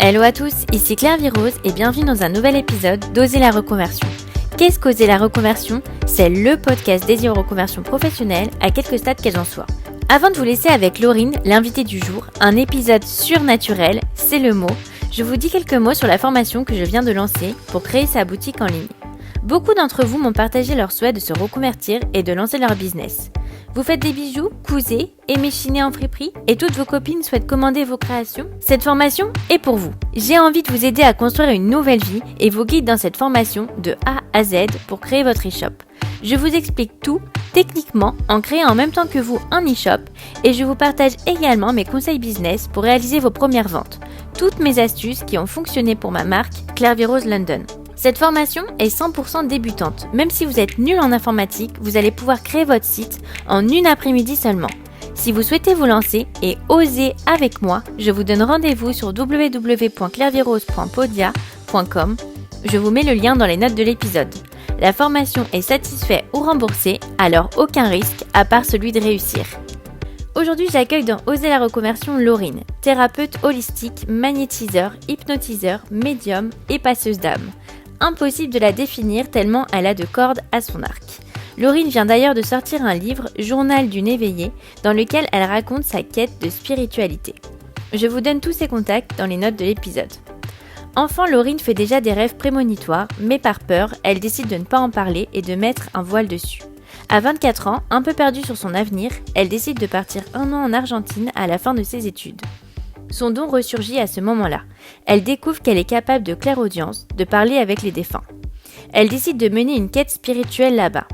Hello à tous, ici Claire Virose et bienvenue dans un nouvel épisode d'Oser la reconversion. Qu'est-ce qu'Oser la reconversion ? C'est le podcast dédié aux reconversions professionnelles à quelque stade qu'elles en soient. Avant de vous laisser avec Laurine, l'invitée du jour, un épisode surnaturel, c'est le mot, je vous dis quelques mots sur la formation que je viens de lancer pour créer sa boutique en ligne. Beaucoup d'entre vous m'ont partagé leur souhait de se reconvertir et de lancer leur business. Vous faites des bijoux, cousez, aimez chiner en friperie et toutes vos copines souhaitent commander vos créations ? Cette formation est pour vous. J'ai envie de vous aider à construire une nouvelle vie et vous guide dans cette formation de A à Z pour créer votre e-shop. Je vous explique tout techniquement en créant en même temps que vous un e-shop et je vous partage également mes conseils business pour réaliser vos premières ventes. Toutes mes astuces qui ont fonctionné pour ma marque Claire Virose London. Cette formation est 100% débutante. Même si vous êtes nul en informatique, vous allez pouvoir créer votre site en une après-midi seulement. Si vous souhaitez vous lancer et oser avec moi, je vous donne rendez-vous sur www.clairevirose.podia.com. Je vous mets le lien dans les notes de l'épisode. La formation est satisfaite ou remboursée, alors aucun risque à part celui de réussir. Aujourd'hui, j'accueille dans Oser la reconversion Laurine, thérapeute holistique, magnétiseur, hypnotiseur, médium et passeuse d'âme. Impossible de la définir tellement elle a de cordes à son arc. Laurine vient d'ailleurs de sortir un livre, Journal d'une éveillée, dans lequel elle raconte sa quête de spiritualité. Je vous donne tous ses contacts dans les notes de l'épisode. Enfant, Laurine fait déjà des rêves prémonitoires, mais par peur, elle décide de ne pas en parler et de mettre un voile dessus. À 24 ans, un peu perdue sur son avenir, elle décide de partir 1 an en Argentine à la fin de ses études. Son don ressurgit à ce moment-là. Elle découvre qu'elle est capable de clairaudience, de parler avec les défunts. Elle décide de mener une quête spirituelle là-bas.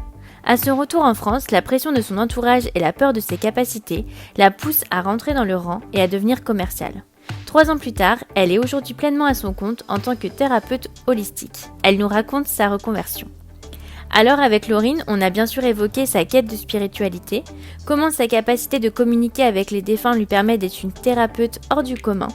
À son retour en France, la pression de son entourage et la peur de ses capacités la poussent à rentrer dans le rang et à devenir commerciale. 3 ans plus tard, elle est aujourd'hui pleinement à son compte en tant que thérapeute holistique. Elle nous raconte sa reconversion. Alors avec Laurine, on a bien sûr évoqué sa quête de spiritualité, comment sa capacité de communiquer avec les défunts lui permet d'être une thérapeute hors du commun,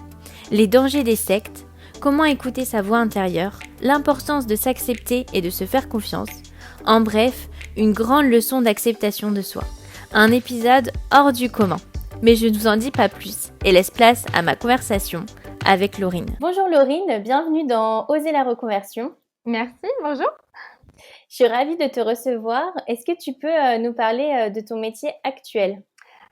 les dangers des sectes, comment écouter sa voix intérieure, l'importance de s'accepter et de se faire confiance, en bref, une grande leçon d'acceptation de soi. Un épisode hors du commun. Mais je ne vous en dis pas plus et laisse place à ma conversation avec Laurine. Bonjour Laurine, bienvenue dans Oser la reconversion. Merci, bonjour. Je suis ravie de te recevoir. Est-ce que tu peux nous parler de ton métier actuel ?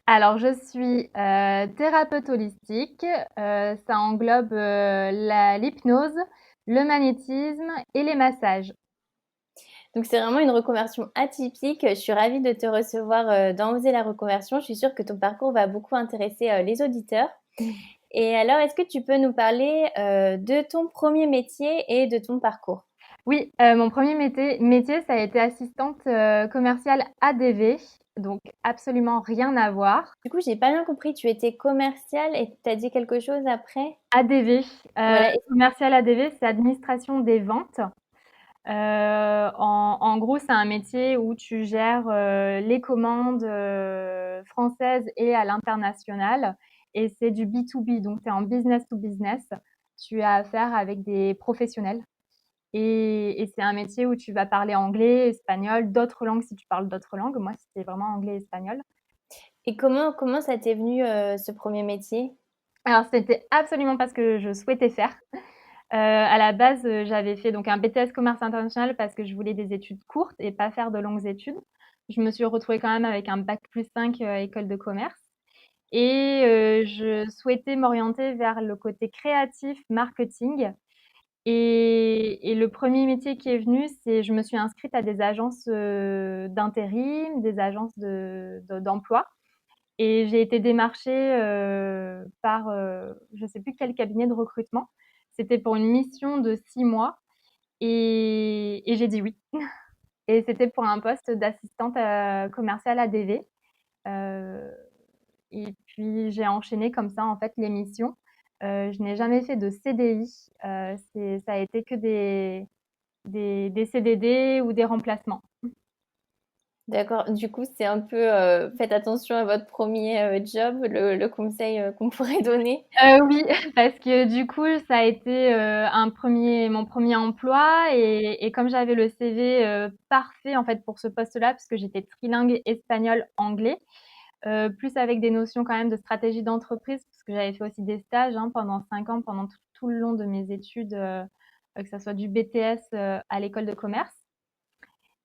Alors, je suis thérapeute holistique. Ça englobe l'hypnose, le magnétisme et les massages. Donc, c'est vraiment une reconversion atypique. Je suis ravie de te recevoir dans Oser la reconversion. Je suis sûre que ton parcours va beaucoup intéresser les auditeurs. Et alors, est-ce que tu peux nous parler de ton premier métier et de ton parcours ? Oui, mon premier métier, ça a été assistante commerciale ADV, donc absolument rien à voir. Du coup, j'ai pas bien compris, tu étais commerciale et tu as dit quelque chose après ? ADV, Voilà. commerciale ADV, c'est administration des ventes. En gros, c'est un métier où tu gères les commandes françaises et à l'international. Et c'est du B2B, donc tu es en business to business. Tu as affaire avec des professionnels. Et c'est un métier où tu vas parler anglais, espagnol, d'autres langues si tu parles d'autres langues. Moi, c'était vraiment anglais et espagnol. Et comment ça t'est venu ce premier métier ? Alors, c'était absolument pas ce que je souhaitais faire. À la base, j'avais fait donc un BTS commerce international parce que je voulais des études courtes et pas faire de longues études. Je me suis retrouvée quand même avec un bac+5 école de commerce et je souhaitais m'orienter vers le côté créatif, marketing et le premier métier qui est venu, c'est je me suis inscrite à des agences, d'intérim, des agences d'emploi et j'ai été démarchée, par, je sais plus quel cabinet de recrutement. C'était pour une mission de 6 mois et j'ai dit oui. Et c'était pour un poste d'assistante, commerciale ADV. Heu et puis j'ai enchaîné comme ça, en fait, les missions. Je n'ai jamais fait de CDI, ça a été que des CDD ou des remplacements. D'accord. Du coup, c'est un peu faites attention à votre premier job, le conseil qu'on pourrait donner. Oui, parce que du coup, ça a été, mon premier emploi et comme j'avais le CV, parfait, en fait, pour ce poste-là, puisque j'étais trilingue espagnol-anglais, plus avec des notions quand même de stratégie d'entreprise, parce que j'avais fait aussi des stages, hein, pendant 5 ans, pendant tout le long de mes études, que ça soit du BTS, à l'école de commerce.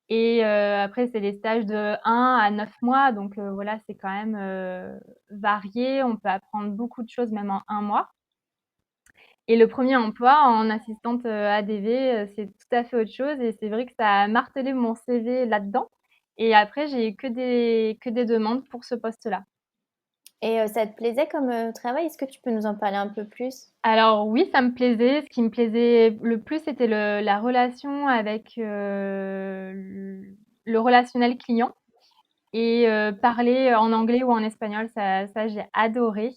Et après, c'est des stages de 1 à 9 mois, donc voilà, c'est quand même varié. On peut apprendre beaucoup de choses, même en 1 mois. Et le premier emploi en assistante ADV, c'est tout à fait autre chose. Et c'est vrai que ça a martelé mon CV là-dedans. Et après, j'ai eu que des demandes pour ce poste-là. Et ça te plaisait comme travail? Est-ce que tu peux nous en parler un peu plus? Alors oui, ça me plaisait. Ce qui me plaisait le plus, c'était la relation avec le relationnel client. Et parler en anglais ou en espagnol, ça j'ai adoré.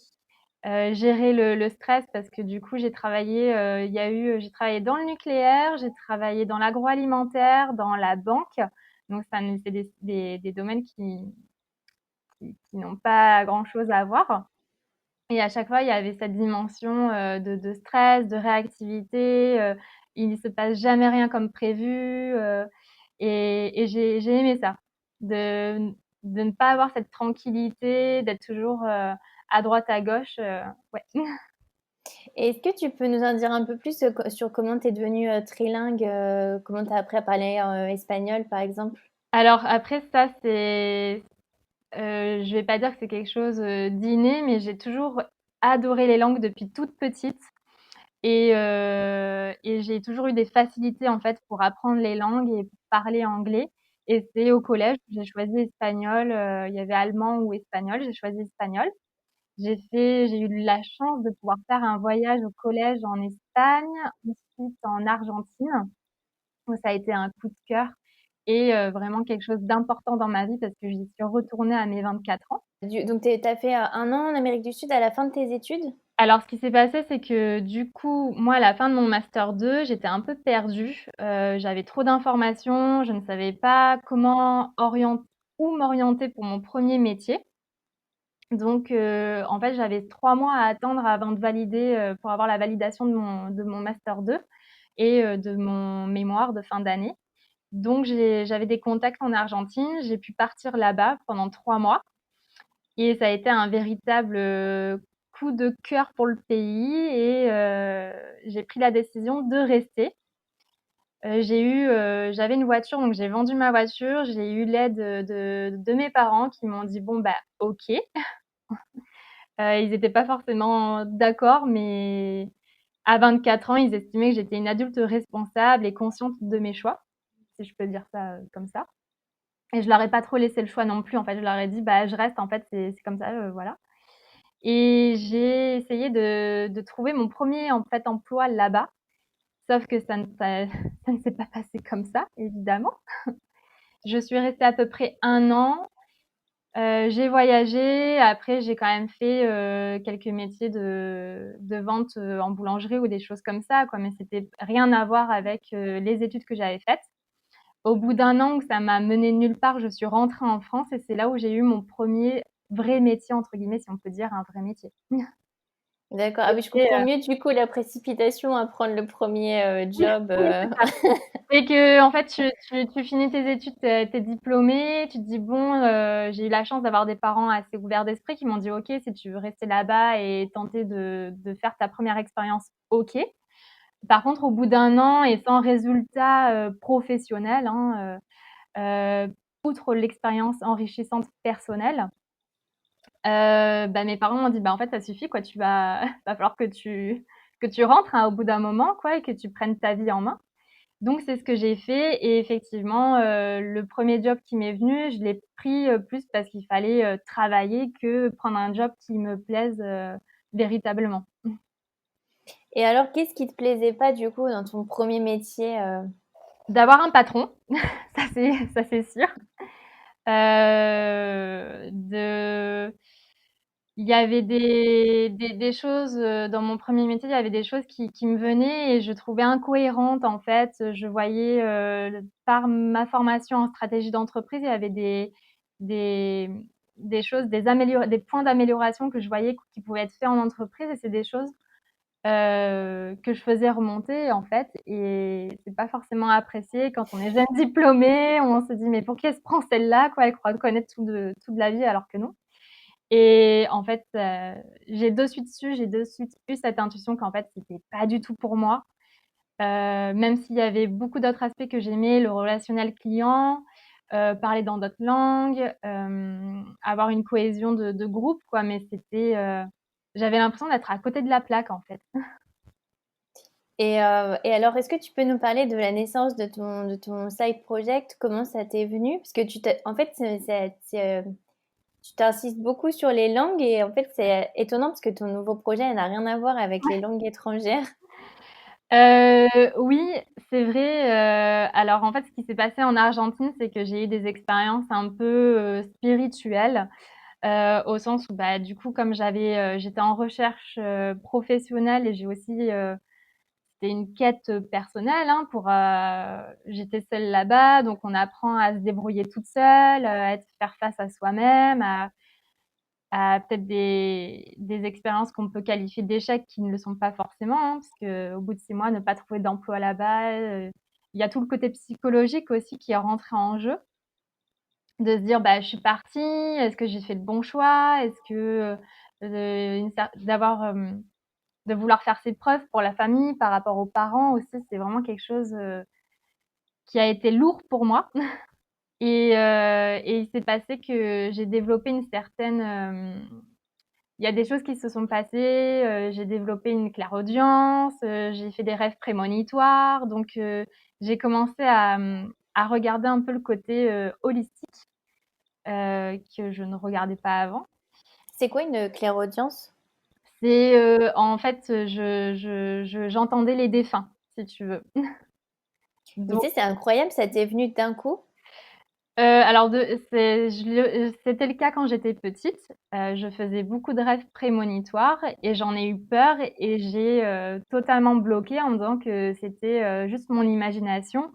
Gérer le stress parce que du coup, j'ai travaillé dans le nucléaire, j'ai travaillé dans l'agroalimentaire, dans la banque. Donc ça c'est des domaines qui n'ont pas grand-chose à voir. Et à chaque fois, il y avait cette dimension, de stress, de réactivité, il ne se passe jamais rien comme prévu, et j'ai aimé ça. De de ne pas avoir cette tranquillité, d'être toujours, à droite, à gauche, ouais. Et est-ce que tu peux nous en dire un peu plus, sur comment tu es devenue, trilingue, comment tu as appris à parler, espagnol, par exemple? Alors après ça, je vais pas dire que c'est quelque chose, d'inné, mais j'ai toujours adoré les langues depuis toute petite. Et j'ai toujours eu des facilités en fait pour apprendre les langues et pour parler anglais. Et c'est au collège que j'ai choisi espagnol. Il y avait allemand ou espagnol. J'ai choisi espagnol. J'ai eu la chance de pouvoir faire un voyage au collège en Espagne, ensuite en Argentine, où ça a été un coup de cœur et vraiment quelque chose d'important dans ma vie parce que j'y suis retournée à mes 24 ans. Donc tu as fait, 1 an en Amérique du Sud à la fin de tes études? Alors, ce qui s'est passé, c'est que du coup, moi, à la fin de mon master 2, j'étais un peu perdue. J'avais trop d'informations, je ne savais pas où m'orienter pour mon premier métier. Donc, en fait, j'avais 3 mois à attendre avant de valider, pour avoir la validation de mon master 2 et de mon mémoire de fin d'année. Donc, j'avais des contacts en Argentine. J'ai pu partir là-bas pendant 3 mois. Et ça a été un véritable coup de cœur pour le pays et j'ai pris la décision de rester. J'avais une voiture, donc j'ai vendu ma voiture. J'ai eu l'aide de mes parents qui m'ont dit bon bah ok. Ils n'étaient pas forcément d'accord, mais à 24 ans, ils estimaient que j'étais une adulte responsable et consciente de mes choix, si je peux dire ça comme ça. Et je leur ai pas trop laissé le choix non plus. En fait, je leur ai dit bah je reste. En fait, c'est comme ça, voilà. Et j'ai essayé de trouver mon premier en fait emploi là-bas, sauf que ça ne s'est pas passé comme ça, évidemment. Je suis restée à peu près 1 an. J'ai voyagé. Après, j'ai quand même fait quelques métiers de vente en boulangerie ou des choses comme ça, quoi. Mais c'était rien à voir avec les études que j'avais faites. Au bout d'1 an où ça m'a menée nulle part, je suis rentrée en France et c'est là où j'ai eu mon premier vrai métier entre guillemets, si on peut dire un vrai métier. D'accord. Ah oui, je C'était, comprends mieux du coup la précipitation à prendre le premier job, oui, c'est ça. C'est que en fait, tu finis tes études, tu es diplômée, tu te dis bon, j'ai eu la chance d'avoir des parents assez ouverts d'esprit qui m'ont dit ok, si tu veux rester là-bas et tenter de faire ta première expérience, ok. Par contre, au bout d'1 an et sans résultat professionnel, hein, outre l'expérience enrichissante personnelle, bah, mes parents m'ont dit bah en fait ça suffit quoi, va falloir que tu rentres hein, au bout d'un moment quoi et que tu prennes ta vie en main. Donc c'est ce que j'ai fait et effectivement, le premier job qui m'est venu, je l'ai pris, plus parce qu'il fallait, travailler que prendre un job qui me plaise, véritablement. et alors qu'est-ce qui te plaisait pas du coup dans ton premier métier, D'avoir un patron, ça c'est sûr. De Il y avait des choses, dans mon premier métier, il y avait des choses qui me venaient et je trouvais incohérentes, en fait. Je voyais, par ma formation en stratégie d'entreprise, il y avait des des choses, des points d'amélioration que je voyais qui pouvaient être faits en entreprise et c'est des choses, que je faisais remonter, en fait et c'est pas forcément apprécié quand on est jeune diplômé. On se dit: «Mais pour qui elle se prend celle-là, quoi? Elle croit connaître tout de la vie», alors que non. Et en fait, j'ai de suite eu cette intuition qu'en fait, c'était pas du tout pour moi. Même s'il y avait beaucoup d'autres aspects que j'aimais, le relationnel client, parler dans d'autres langues, avoir une cohésion de groupe, quoi. Mais j'avais l'impression d'être à côté de la plaque, en fait. Et alors, est-ce que tu peux nous parler de la naissance de ton side project? Comment ça t'est venu? Parce que en fait, tu t'insistes beaucoup sur les langues et en fait, c'est étonnant parce que ton nouveau projet n'a rien à voir avec les langues étrangères. Oui, c'est vrai. Alors, en fait, ce qui s'est passé en Argentine, c'est que j'ai eu des expériences un peu spirituelles, au sens où, bah, du coup, comme j'étais en recherche professionnelle et j'ai aussi c'était une quête personnelle, hein, j'étais seule là-bas, donc on apprend à se débrouiller toute seule, faire face à soi-même, à peut-être des expériences qu'on peut qualifier d'échecs qui ne le sont pas forcément, hein, parce que au bout de 6 mois, ne pas trouver d'emploi là-bas, il y a tout le côté psychologique aussi qui est rentré en jeu, de se dire bah je suis partie, est-ce que j'ai fait le bon choix, est-ce que d'avoir de vouloir faire ses preuves pour la famille par rapport aux parents aussi, c'est vraiment quelque chose qui a été lourd pour moi. Et il s'est passé que j'ai développé une certaine. Il y a des choses qui se sont passées. J'ai développé une clairaudience. J'ai fait des rêves prémonitoires. Donc, j'ai commencé à regarder un peu le côté holistique que je ne regardais pas avant. C'est quoi une clairaudience? En fait, j'entendais les défunts, si tu veux. Mais tu Donc, sais, c'est incroyable, ça t'est venu d'un coup. alors c'était le cas quand j'étais petite. Je faisais beaucoup de rêves prémonitoires et j'en ai eu peur et j'ai totalement bloqué en me disant que c'était juste mon imagination,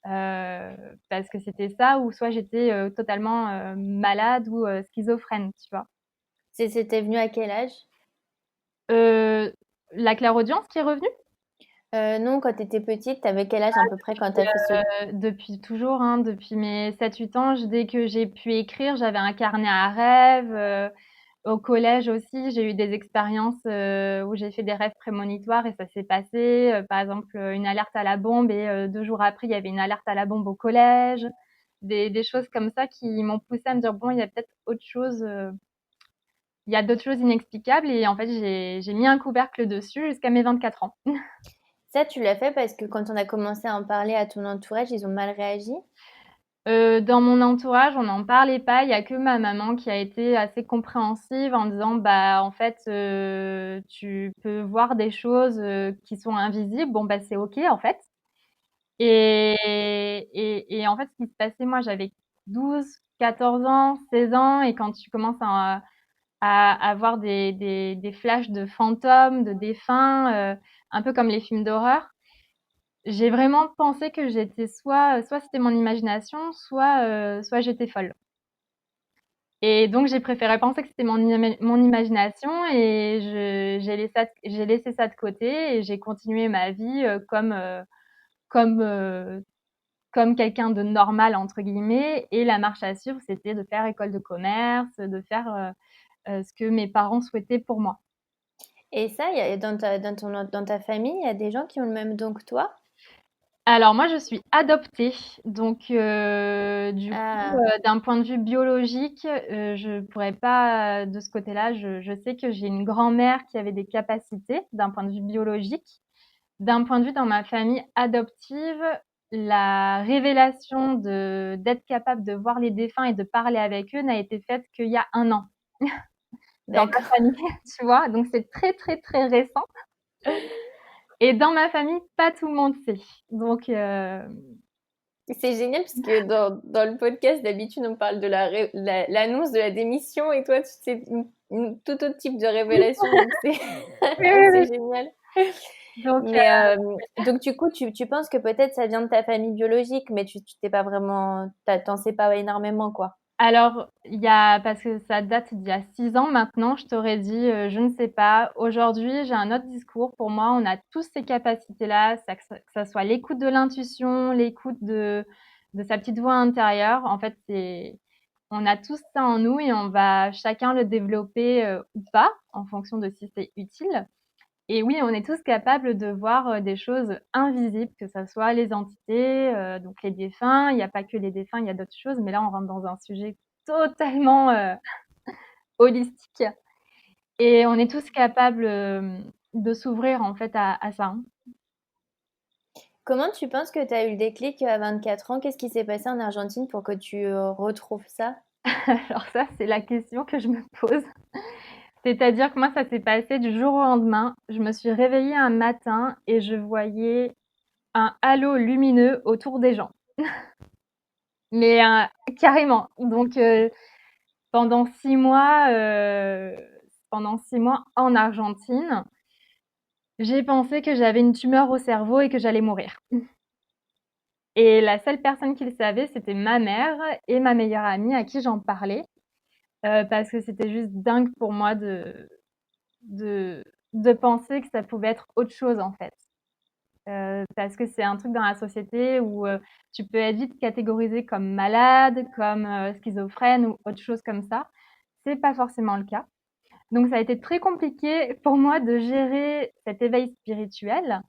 parce que c'était ça ou soit j'étais totalement malade ou schizophrène, tu vois. C'était venu à quel âge? Euh, la clairaudience qui est revenue Non, quand tu étais petite, t'avais quel âge à peu près quand t'as fait ce... depuis toujours, hein, depuis mes 7-8 ans, dès que j'ai pu écrire, j'avais un carnet à rêves. Au collège aussi, j'ai eu des expériences où j'ai fait des rêves prémonitoires et ça s'est passé. Par exemple, une alerte à la bombe et 2 jours après, il y avait une alerte à la bombe au collège. Des choses comme ça qui m'ont poussé à me dire, bon, il y a peut-être autre chose, il y a d'autres choses inexplicables et en fait, j'ai mis un couvercle dessus jusqu'à mes 24 ans. Ça, tu l'as fait parce que quand on a commencé à en parler à ton entourage, ils ont mal réagi. Dans mon entourage, on n'en parlait pas. Il y a que ma maman qui a été assez compréhensive en disant, bah, en fait, tu peux voir des choses qui sont invisibles. Bon, bah, c'est OK, en fait. Et en fait, ce qui se passait, moi, j'avais 12, 14 ans, 16 ans, et quand tu commences à avoir des flashs de fantômes, de défunts, un peu comme les films d'horreur, j'ai vraiment pensé que j'étais soit c'était mon imagination, soit j'étais folle. Et donc j'ai préféré penser que c'était mon imagination et j'ai laissé ça de côté et j'ai continué ma vie comme, comme quelqu'un de normal entre guillemets. Et la marche à suivre, c'était de faire école de commerce, de faire ce que mes parents souhaitaient pour moi. Et ça, dans ta famille, il y a des gens qui ont le même don que toi? Alors moi, je suis adoptée, donc du coup, Ah, d'un point de vue biologique, je pourrais pas, de ce côté-là, je sais que j'ai une grand-mère qui avait des capacités d'un point de vue biologique. D'un point de vue dans ma famille adoptive, la révélation d'être capable de voir les défunts et de parler avec eux n'a été faite qu'il y a 1 an dans ma d'accord. famille, tu vois? Donc c'est très, très, très récent et dans ma famille, pas tout le monde sait. Donc C'est génial parce que dans le podcast, d'habitude, on parle de l'annonce de la démission et toi, tu sais une tout autre type de oui, révélation, donc c'est oui, oui, c'est oui. génial. Donc Mais donc du coup, tu penses que peut-être ça vient de ta famille biologique, mais tu t'es pas vraiment, t'en sais pas énormément, quoi. alors, parce que ça date d'il y a 6 ans maintenant, je t'aurais dit, je ne sais pas. Aujourd'hui, j'ai un autre discours. Pour moi, on a tous ces capacités-là, que ça soit l'écoute de l'intuition, l'écoute de sa petite voix intérieure. En fait, on a tous ça en nous et on va chacun le développer ou pas, en fonction de si c'est utile. Et oui, on est tous capables de voir des choses invisibles, que ce soit les entités, donc les défunts. Il n'y a pas que les défunts, il y a d'autres choses, mais là, on rentre dans un sujet totalement holistique. Et on est tous capables de s'ouvrir en fait à ça. Comment tu penses que tu as eu le déclic à 24 ans? Qu'est-ce qui s'est passé en Argentine pour que tu retrouves ça? Alors ça, c'est la question que je me pose. C'est-à-dire que moi, ça s'est passé du jour au lendemain. Je me suis réveillée un matin et je voyais un halo lumineux autour des gens. Mais carrément. Donc pendant 6 mois, pendant 6 mois en Argentine, j'ai pensé que j'avais une tumeur au cerveau et que j'allais mourir. Et la seule personne qui le savait, c'était ma mère et ma meilleure amie à qui j'en parlais, parce que c'était juste dingue pour moi de, de penser que ça pouvait être autre chose en fait. Parce que c'est un truc dans la société où tu peux être vite catégorisé comme malade, comme schizophrène ou autre chose comme ça. C'est pas forcément le cas. Donc ça a été très compliqué pour moi de gérer cet éveil spirituel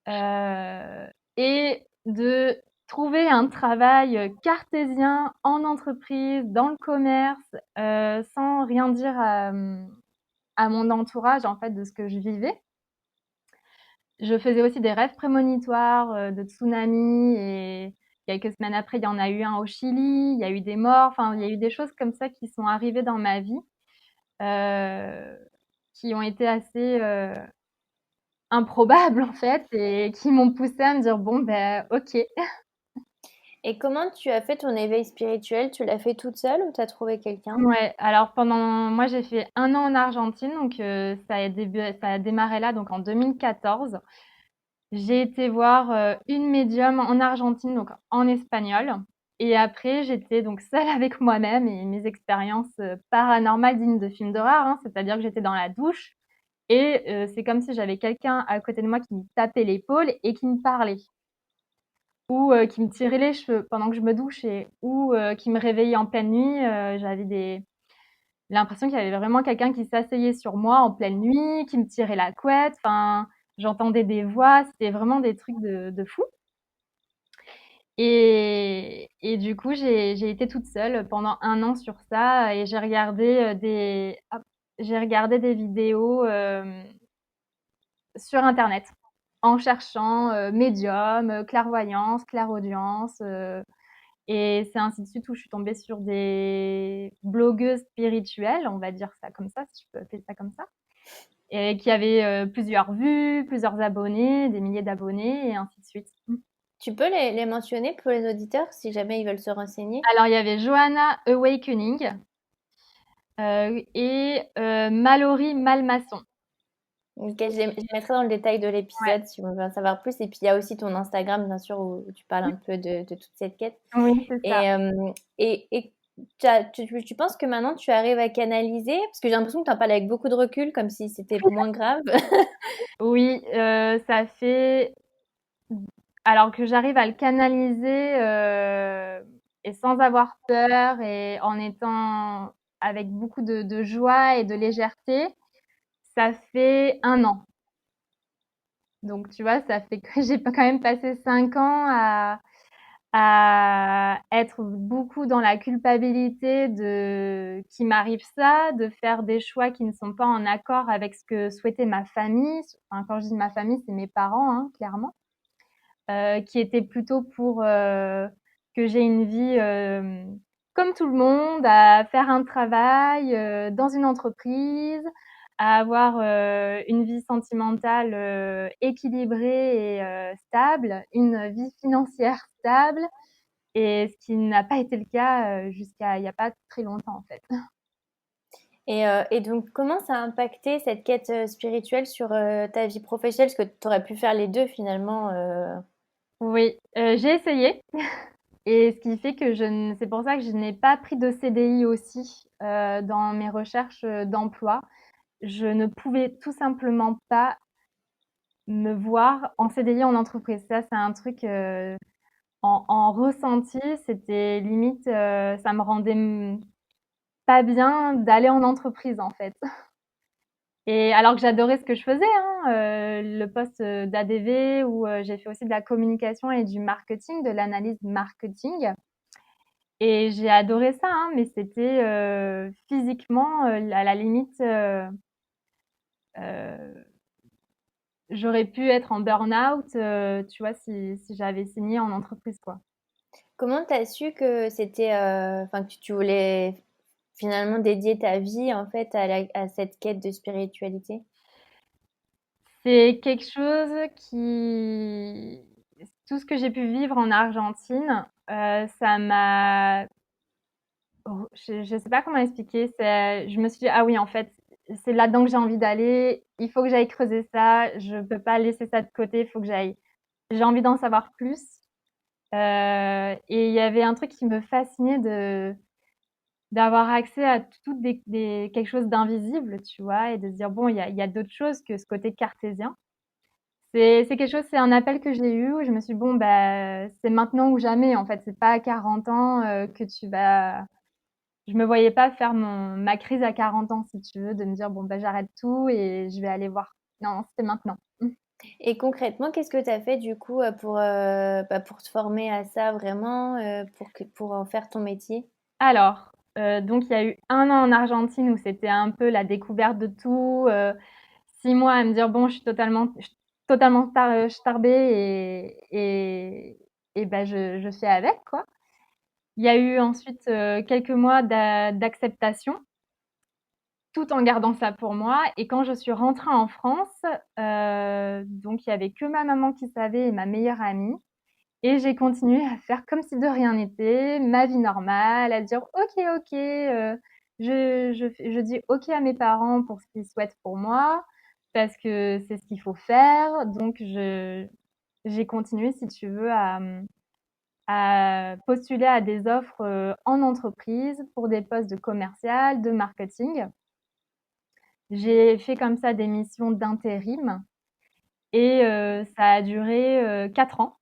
et de trouver un travail cartésien en entreprise, dans le commerce, sans rien dire à mon entourage en fait de ce que je vivais. Je faisais aussi des rêves prémonitoires de tsunamis et quelques semaines après, il y en a eu un au Chili, il y a eu des morts, enfin, il y a eu des choses comme ça qui sont arrivées dans ma vie, euh, qui ont été assez improbables en fait et qui m'ont poussée à me dire bon, ben ok. Et comment tu as fait ton éveil spirituel? Tu l'as fait toute seule ou tu as trouvé quelqu'un? Ouais, alors moi j'ai fait 1 an en Argentine, donc ça a démarré là, donc en 2014. J'ai été voir une médium en Argentine, donc en espagnol. Et après, j'étais donc seule avec moi-même et mes expériences paranormales dignes de films d'horreur, hein. C'est-à-dire que j'étais dans la douche et c'est comme si j'avais quelqu'un à côté de moi qui me tapait l'épaule et qui me parlait. Ou qui me tirait les cheveux pendant que je me douchais. Ou qui me réveillait en pleine nuit. J'avais l'impression qu'il y avait vraiment quelqu'un qui s'asseyait sur moi en pleine nuit, qui me tirait la couette. Enfin, j'entendais des voix. C'était vraiment des trucs de fou. Et du coup, j'ai été toute seule pendant 1 an sur ça et j'ai regardé des vidéos sur Internet en cherchant médium, clairvoyance, clairaudience. Et c'est ainsi de suite où je suis tombée sur des blogueuses spirituelles, on va dire ça comme ça, si je peux appeler ça comme ça, et qui avaient plusieurs vues, plusieurs abonnés, des milliers d'abonnés, et ainsi de suite. Tu peux les mentionner pour les auditeurs si jamais ils veulent se renseigner? Alors, il y avait Johanna Awakening et Mallory Malmaçon. Ok, je les mettrai dans le détail de Ouais. l'épisode si on veut en savoir plus. Et puis il y a aussi ton Instagram, bien sûr, où tu parles un peu de toute cette quête. Oui, c'est ça. Et tu penses que maintenant tu arrives à canaliser? Parce que j'ai l'impression que tu en parles avec beaucoup de recul, comme si c'était moins grave. Oui, ça fait alors que j'arrive à le canaliser et sans avoir peur et en étant avec beaucoup de joie et de légèreté, ça fait 1 an. Donc, tu vois, ça fait que j'ai quand même passé 5 ans à être beaucoup dans la culpabilité de qu'il m'arrive ça, de faire des choix qui ne sont pas en accord avec ce que souhaitait ma famille. Enfin, quand je dis ma famille, c'est mes parents, hein, clairement, qui étaient plutôt pour que j'ai une vie comme tout le monde, à faire un travail dans une entreprise, à avoir une vie sentimentale équilibrée et stable, une vie financière stable, et ce qui n'a pas été le cas jusqu'à il n'y a pas très longtemps en fait. Et donc, comment ça a impacté cette quête spirituelle sur ta vie professionnelle? Parce que tu aurais pu faire les deux finalement. Oui, j'ai essayé, et ce qui fait que c'est pour ça que je n'ai pas pris de CDI aussi dans mes recherches d'emploi. Je ne pouvais tout simplement pas me voir en CDI en entreprise. Ça, c'est un truc en ressenti, c'était limite, ça me rendait pas bien d'aller en entreprise, en fait. Et alors que j'adorais ce que je faisais, hein, le poste d'ADV où j'ai fait aussi de la communication et du marketing, de l'analyse marketing. Et j'ai adoré ça, hein, mais c'était physiquement, à la limite, j'aurais pu être en burn-out, tu vois, si j'avais signé en entreprise, quoi. Comment t'as su que c'était, enfin que tu voulais finalement dédier ta vie en fait à cette quête de spiritualité? C'est quelque chose qui tout ce que j'ai pu vivre en Argentine, ça m'a je sais pas comment expliquer, je me suis dit: «Ah oui, en fait, c'est là-dedans que j'ai envie d'aller, il faut que j'aille creuser ça, je peux pas laisser ça de côté, il faut que j'aille j'ai envie d'en savoir plus». Et il y avait un truc qui me fascinait d'avoir accès à tout des quelque chose d'invisible, tu vois? Et de se dire: «Bon, il y a d'autres choses que ce côté cartésien». C'est quelque chose, c'est un appel que j'ai eu où je me suis dit: «Bon, bah, c'est maintenant ou jamais, en fait, c'est pas à 40 ans, que tu vas». Je me voyais pas faire ma crise à 40 ans, si tu veux, de me dire: «Bon, bah, j'arrête tout et je vais aller voir». Non, c'était maintenant. Et concrètement, qu'est-ce que tu as fait du coup pour te former à ça vraiment, pour en faire ton métier? Alors, donc il y a eu 1 an en Argentine où c'était un peu la découverte de tout, 6 mois à me dire: «Bon, je suis totalement starbée et bah, je fais avec, quoi». Il y a eu ensuite, quelques mois d'acceptation, tout en gardant ça pour moi. Et quand je suis rentrée en France, donc il y avait que ma maman qui savait et ma meilleure amie. Et j'ai continué à faire comme si de rien n'était, ma vie normale, à dire: «OK, OK, je dis OK à mes parents pour ce qu'ils souhaitent pour moi, parce que c'est ce qu'il faut faire». Donc j'ai continué, si tu veux, à postuler à des offres, en entreprise pour des postes de commercial, de marketing. J'ai fait comme ça des missions d'intérim et ça a duré, 4 ans.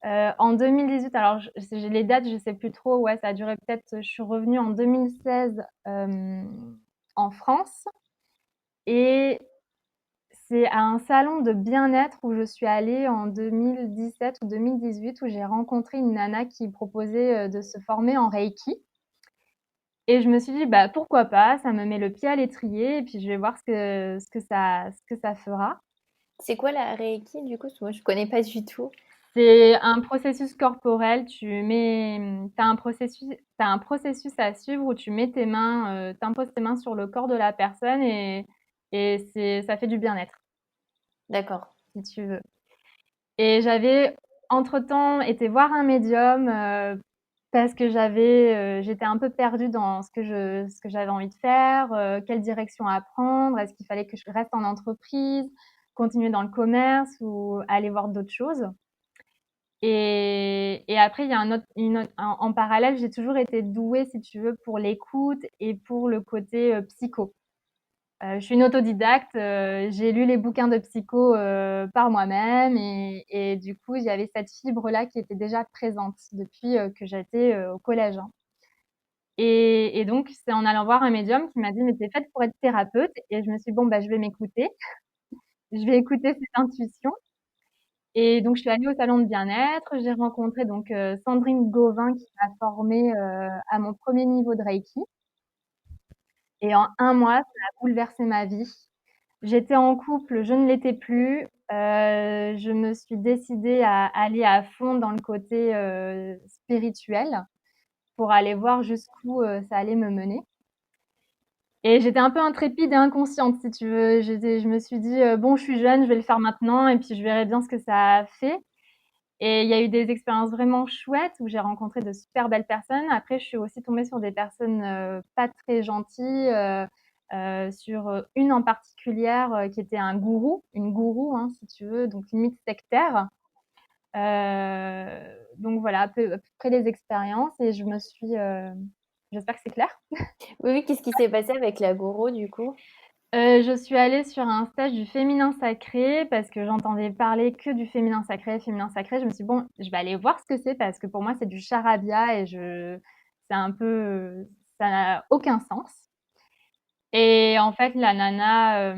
En 2018, alors j'ai les dates, je sais plus trop. Ouais, ça a duré peut-être. Je suis revenue en 2016 en France et c'est à un salon de bien-être où je suis allée en 2017 ou 2018 où j'ai rencontré une nana qui proposait de se former en Reiki. Et je me suis dit, bah pourquoi pas, ça me met le pied à l'étrier et puis je vais voir ce que ça fera. C'est quoi la Reiki du coup? Parce que moi je connais pas du tout. C'est un processus corporel. Tu as un processus à suivre où tu mets tes mains, t'imposes tes mains sur le corps de la personne et ça fait du bien-être, D'accord. si tu veux. Et j'avais entre-temps été voir un médium parce que j'étais un peu perdue dans ce que j'avais envie de faire, quelle direction à prendre, est-ce qu'il fallait que je reste en entreprise, continuer dans le commerce ou aller voir d'autres choses. Et après, il y a en parallèle, j'ai toujours été douée, si tu veux, pour l'écoute et pour le côté psycho. Je suis une autodidacte, j'ai lu les bouquins de psycho par moi-même et du coup, il y avait cette fibre-là qui était déjà présente depuis que j'étais au collège, hein. Et donc, c'est en allant voir un médium qui m'a dit: «Mais t'es faite pour être thérapeute». Et je me suis dit: «Bon, bah, je vais m'écouter, je vais écouter cette intuition». Et donc, je suis allée au salon de bien-être. J'ai rencontré donc Sandrine Gauvin qui m'a formée à mon premier niveau de Reiki. Et en 1 mois, ça a bouleversé ma vie. J'étais en couple, je ne l'étais plus. Je me suis décidée à aller à fond dans le côté spirituel pour aller voir jusqu'où ça allait me mener. Et j'étais un peu intrépide et inconsciente, si tu veux. Je me suis dit, bon, je suis jeune, je vais le faire maintenant et puis je verrai bien ce que ça a fait. Et il y a eu des expériences vraiment chouettes où j'ai rencontré de super belles personnes. Après, je suis aussi tombée sur des personnes pas très gentilles, sur une en particulière qui était une gourou, hein, si tu veux, donc limite sectaire. Donc voilà, à peu près les expériences. Et j'espère que c'est clair. Oui, oui, qu'est-ce qui s'est passé avec la gourou du coup? Je suis allée sur un stage du féminin sacré parce que j'entendais parler que du féminin sacré, féminin sacré. Je me suis dit: «Bon, je vais aller voir ce que c'est» parce que pour moi, c'est du charabia et je c'est un peu, ça n'a aucun sens et en fait, la nana,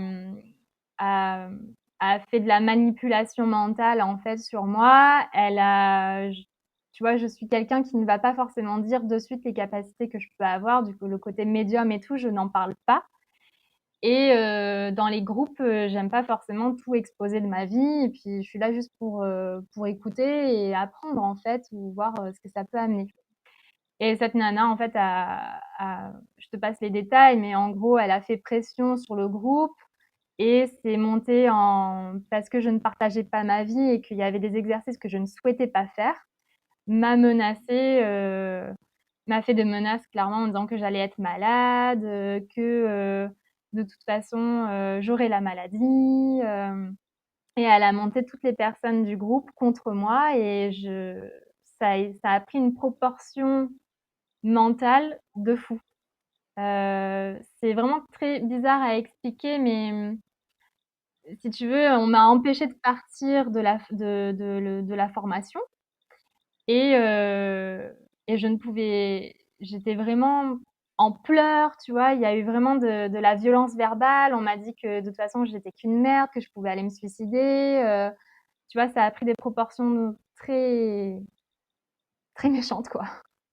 a a fait de la manipulation mentale, en fait, sur moi. Elle a j Tu vois, je suis quelqu'un qui ne va pas forcément dire de suite les capacités que je peux avoir. Du coup, le côté médium et tout, je n'en parle pas. Et dans les groupes, j'aime pas forcément tout exposer de ma vie et puis je suis là juste pour écouter et apprendre en fait ou voir, ce que ça peut amener. Et cette nana en fait a je te passe les détails, mais en gros, elle a fait pression sur le groupe et c'est monté en parce que je ne partageais pas ma vie et qu'il y avait des exercices que je ne souhaitais pas faire, m'a menacée, m'a fait des menaces clairement en disant que j'allais être malade, que, de toute façon, j'aurais la maladie, et elle a monté toutes les personnes du groupe contre moi et je ça a pris une proportion mentale de fou. C'est vraiment très bizarre à expliquer, mais, si tu veux, on m'a empêchée de partir de la formation et je ne pouvais j'étais vraiment en pleurs, tu vois? Il y a eu vraiment de la violence verbale. On m'a dit que de toute façon, j'étais qu'une merde, que je pouvais aller me suicider, tu vois? Ça a pris des proportions très très méchantes, quoi.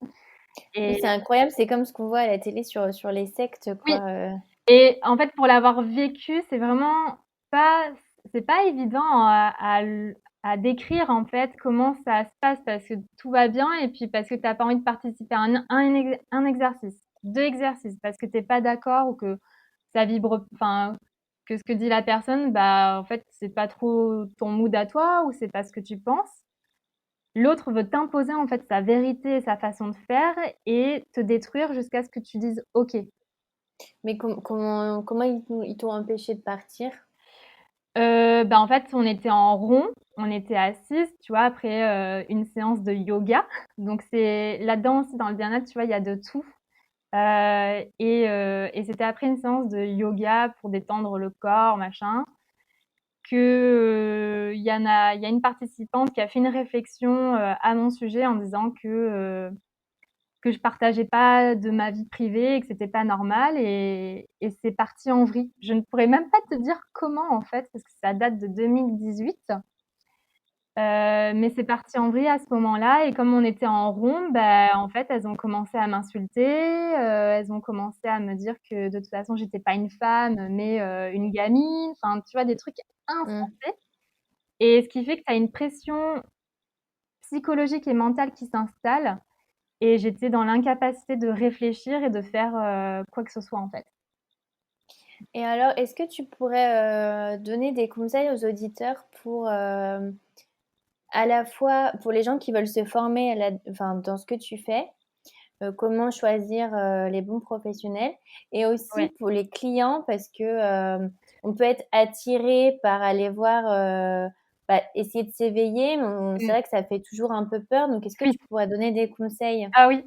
Oui, Et c'est incroyable, c'est comme ce qu'on voit à la télé sur les sectes, oui, quoi. et en fait, pour l'avoir vécu, c'est vraiment pas c'est pas évident à décrire, en fait, comment ça se passe parce que tout va bien et puis parce que tu as pas envie de participer à un exercice, 2 exercices parce que tu es pas d'accord ou que ça vibre enfin, que ce que dit la personne, bah, en fait, c'est pas trop ton mood à toi ou c'est pas ce que tu penses. L'autre veut t'imposer, en fait, sa vérité et sa façon de faire et te détruire jusqu'à ce que tu dises: «OK». Mais comment ils t'ont empêché de partir? Bah, en fait, on était en rond, on était assises, tu vois, après, une séance de yoga. Donc c'est là-dedans aussi dans le bien-être, tu vois, il y a de tout. Et c'était après une séance de yoga pour détendre le corps, machin, que, il y a une participante qui a fait une réflexion, à mon sujet en disant que je partageais pas de ma vie privée et que c'était pas normal et c'est parti en vrille. Je ne pourrais même pas te dire comment en fait, parce que ça date de 2018. Mais c'est parti en vrille à ce moment-là et comme on était en rond, bah, en fait, elles ont commencé à m'insulter, elles ont commencé à me dire que de toute façon, j'étais pas une femme, mais une gamine, enfin, tu vois, des trucs Mmh. insensés et ce qui fait que tu as une pression psychologique et mentale qui s'installe et j'étais dans l'incapacité de réfléchir et de faire, quoi que ce soit, en fait. Et alors, est-ce que tu pourrais donner des conseils aux auditeurs pour à la fois pour les gens qui veulent se former enfin, dans ce que tu fais, comment choisir les bons professionnels, et aussi Ouais. pour les clients parce que on peut être attiré par aller voir, essayer de s'éveiller, mais c'est Mmh. vrai que ça fait toujours un peu peur. Donc, est-ce que Oui. tu pourrais donner des conseils? Ah oui.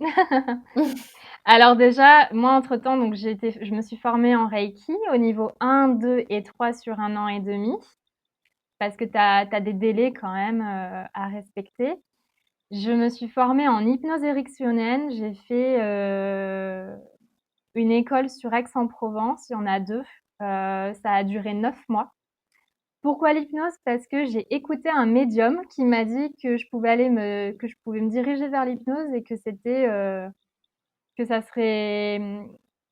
Alors déjà, moi, entre-temps, donc je me suis formée en Reiki au niveau 1, 2 et 3 sur 1 an et demi parce que tu as des délais quand même, à respecter. Je me suis formée en hypnose ericksonienne. J'ai fait, une école sur Aix-en-Provence, il y en a 2. Ça a duré 9 mois. Pourquoi l'hypnose? Parce que j'ai écouté un médium qui m'a dit que je pouvais me diriger vers l'hypnose et que c'était, que ça serait,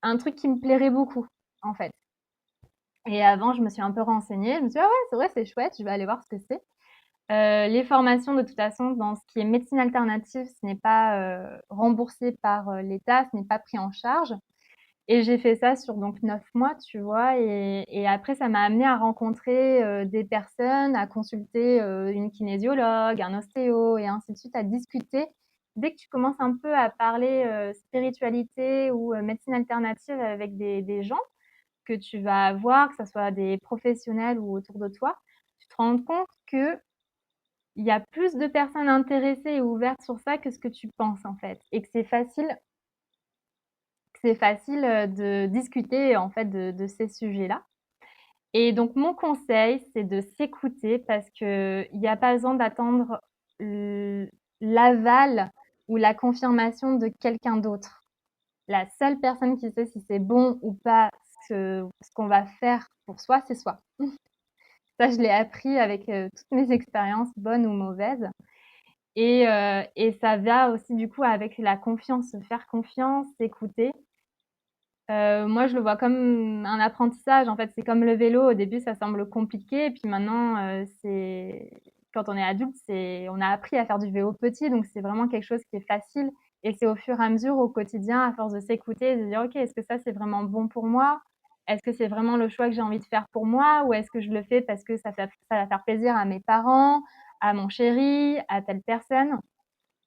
un truc qui me plairait beaucoup, en fait. Et avant, je me suis un peu renseignée. Je me suis dit: «Ah ouais, c'est vrai, c'est chouette, je vais aller voir ce que c'est». Les formations, de toute façon, dans ce qui est médecine alternative, ce n'est pas, remboursé par, l'État, ce n'est pas pris en charge. Et j'ai fait ça sur donc 9 mois, tu vois? Et après ça m'a amenée à rencontrer, des personnes, à consulter, une kinésiologue, un ostéo et ainsi de suite, à discuter. Dès que tu commences un peu à parler, spiritualité ou, médecine alternative avec des gens que tu vas voir, que ça soit des professionnels ou autour de toi, tu te rends compte qu'il y a plus de personnes intéressées et ouvertes sur ça que ce que tu penses, en fait et que c'est facile, de discuter en fait de ces sujets-là. Et donc mon conseil, c'est de s'écouter parce qu'il y a pas besoin d'attendre l l'aval ou la confirmation de quelqu'un d'autre. La seule personne qui sait si c'est bon ou pas ce qu'on va faire pour soi, c'est soi. Ça, je l'ai appris avec, toutes mes expériences, bonnes ou mauvaises. Et ça va aussi du coup avec la confiance, se faire confiance, s'écouter. Moi, je le vois comme un apprentissage. En fait, c'est comme le vélo. Au début, ça semble compliqué, et puis maintenant, c'est quand on est adulte, c'est on a appris à faire du vélo petit, donc c'est vraiment quelque chose qui est facile. Et c'est au fur et à mesure, au quotidien, à force de s'écouter, de dire: «OK, est-ce que ça, c'est vraiment bon pour moi? Est-ce que c'est vraiment le choix que j'ai envie de faire pour moi? Ou est-ce que je le fais parce que ça va faire plaisir à mes parents, à mon chéri, à telle personne?»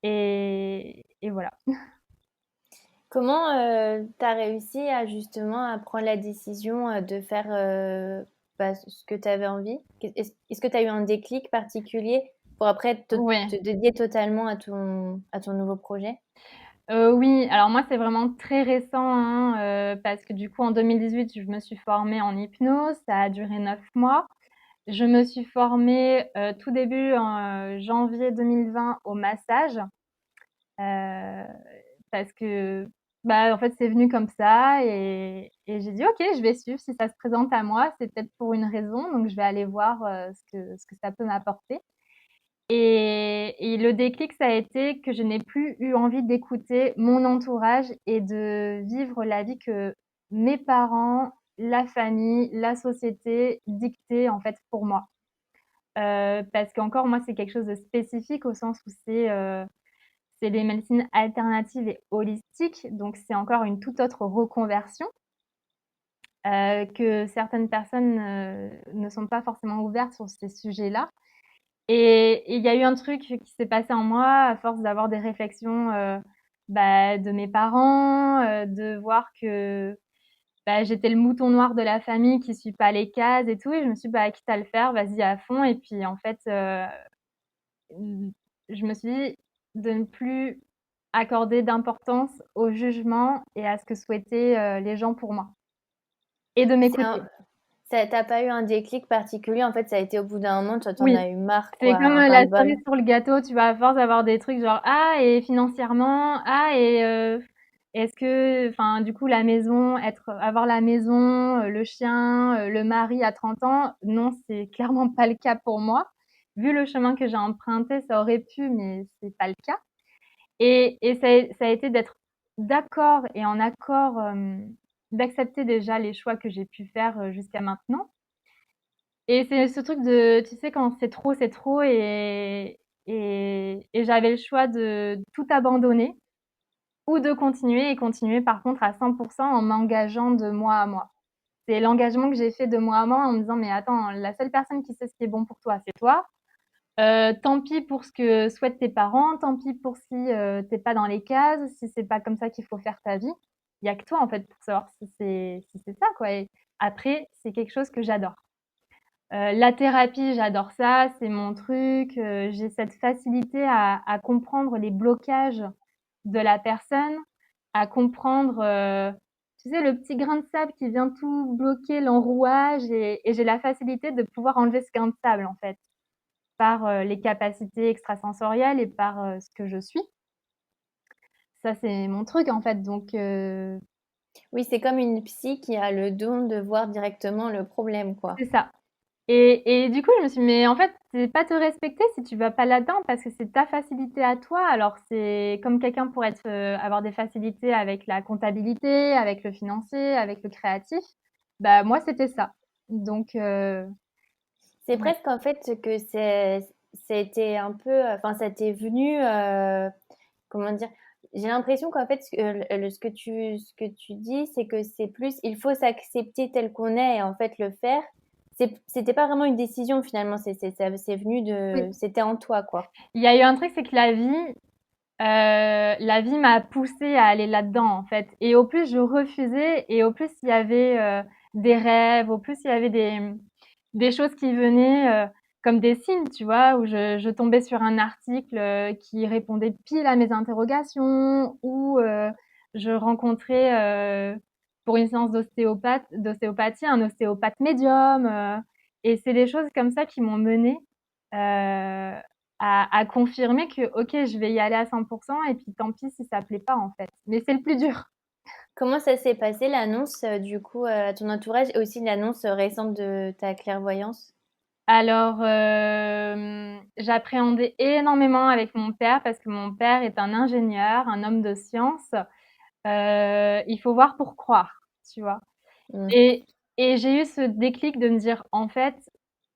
Et voilà. Comment tu as réussi à justement à prendre la décision de faire bah, ce que tu avais envie? Est-ce que tu as eu un déclic particulier pour après te Ouais. dédier totalement à ton nouveau projet? Oui, alors moi, c'est vraiment très récent, hein, parce que du coup, en 2018, je me suis formée en hypnose. Ça a duré 9 mois. Je me suis formée, tout début en, janvier 2020 au massage, heu, parce que, bah, en fait, c'est venu comme ça, et j'ai dit: «OK, je vais suivre. Si ça se présente à moi, c'est peut-être pour une raison, donc je vais aller voir, ce que ça peut m'apporter». Et le déclic, ça a été que je n'ai plus eu envie d'écouter mon entourage et de vivre la vie que mes parents, la famille, la société dictaient en fait pour moi. Parce qu'encore moi, c'est quelque chose de spécifique au sens où c'est des médecines alternatives et holistiques, donc c'est encore une toute autre reconversion, que certaines personnes, ne sont pas forcément ouvertes sur ces sujets-là. Et il y a eu un truc qui s'est passé en moi à force d'avoir des réflexions, bah, de mes parents, de voir que, bah, j'étais le mouton noir de la famille qui suit pas les cases et tout, et je me suis dit: «Bah, quitte à le faire, vas-y à fond», et puis en fait, mmh, je me suis dit de ne plus accorder d'importance au jugement et à ce que souhaitaient, les gens pour moi, et de C'est m'écouter. un, ça, t'as pas eu un déclic particulier, en fait, ça a été au bout d'un moment, toi, t'en Oui. as eu marre, C'est quoi, comme, un la ras-le-bol. cerise sur le gâteau, tu vois? À force d'avoir des trucs genre: «Ah, et financièrement, ah, et est-ce que», enfin, du coup, la maison, avoir la maison, le chien, le mari à 30 ans, non, c'est clairement pas le cas pour moi. Vu le chemin que j'ai emprunté, ça aurait pu, mais c'est pas le cas. Et ça a été d'être d'accord et en accord, d'accepter déjà les choix que j'ai pu faire, jusqu'à maintenant. Et c'est ce truc de, tu sais, quand c'est trop, et j'avais le choix de tout abandonner ou de continuer, et continuer par contre à 100 en m'engageant de moi à moi. C'est l'engagement que j'ai fait de moi à moi en me disant: «Mais attends, la seule personne qui sait ce qui est bon pour toi, c'est toi. Tant pis pour ce que souhaitent tes parents, tant pis pour si, tu pas dans les cases, si c'est pas comme ça qu'il faut faire ta vie. Il y a que toi, en fait, pour savoir si c'est ça, quoi», et après, c'est quelque chose que j'adore. La thérapie, j'adore ça, c'est mon truc, j'ai cette facilité à comprendre les blocages de la personne, à comprendre, tu sais, le petit grain de sable qui vient tout bloquer l'enrouage, et j'ai la facilité de pouvoir enlever ce grain de sable, en fait, par, les capacités extrasensorielles et par, ce que je suis. Ça, c'est mon truc, en fait, donc Oui, c'est comme une psy qui a le don de voir directement le problème, quoi. c'est ça. Et du coup, je me suis dit: «Mais en fait, c'est pas te respecter si tu vas pas là-dedans, parce que c'est ta facilité à toi». Alors c'est comme quelqu'un pourrait être, avoir des facilités avec la comptabilité, avec le financier, avec le créatif. Bah, moi, c'était ça. Donc C'est ouais. presque en fait que c'était un peu, enfin ça t'est venu, comment dire? J'ai l'impression qu'en fait ce que tu dis, c'est que c'est plus il faut s'accepter tel qu'on est et en fait le faire. C'était pas vraiment une décision finalement, c'est venu Oui. c'était en toi, quoi. Il y a eu un truc, c'est que la vie m'a poussée à aller là-dedans, en fait, et au plus je refusais, et au plus il y avait, des rêves, au plus il y avait des choses qui venaient, comme des signes, tu vois? Où je tombais sur un article, qui répondait pile à mes interrogations, ou je rencontrais, pour une séance d'ostéopathie, un ostéopathe médium. Et c'est des choses comme ça qui m'ont menée à confirmer que, ok, je vais y aller à 100% et puis tant pis si ça plaît pas en fait. Mais c'est le plus dur. Comment ça s'est passé l'annonce du coup à ton entourage et aussi l'annonce récente de ta clairvoyance? Alors, j'appréhendais énormément avec mon père parce que mon père est un ingénieur, un homme de science. Il faut voir pour croire, tu vois? Mmh. Et et j'ai eu ce déclic de me dire: «En fait,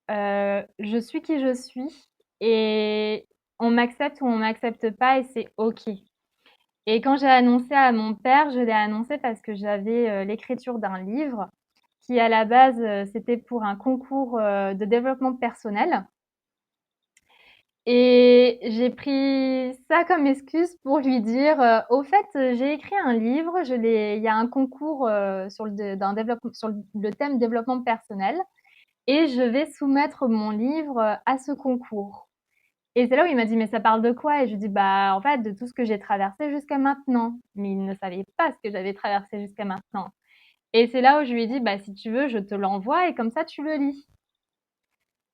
je suis qui je suis et on m'accepte ou on m'accepte pas et c'est OK». Et quand j'ai annoncé à mon père, je l'ai annoncé parce que j'avais, l'écriture d'un livre qui à la base, c'était pour un concours, de développement personnel et j'ai pris ça comme excuse pour lui dire, «Au fait, j'ai écrit un livre, je l'ai il y a un concours, sur le de d'un développement sur le thème développement personnel et je vais soumettre mon livre, à ce concours». Et c'est là où il m'a dit: «Mais ça parle de quoi?» et je lui dis: «Bah, en fait, de tout ce que j'ai traversé jusqu'à maintenant». Mais il ne savait pas ce que j'avais traversé jusqu'à maintenant. Et c'est là où je lui ai dit: «Bah, si tu veux, je te l'envoie et comme ça tu le lis».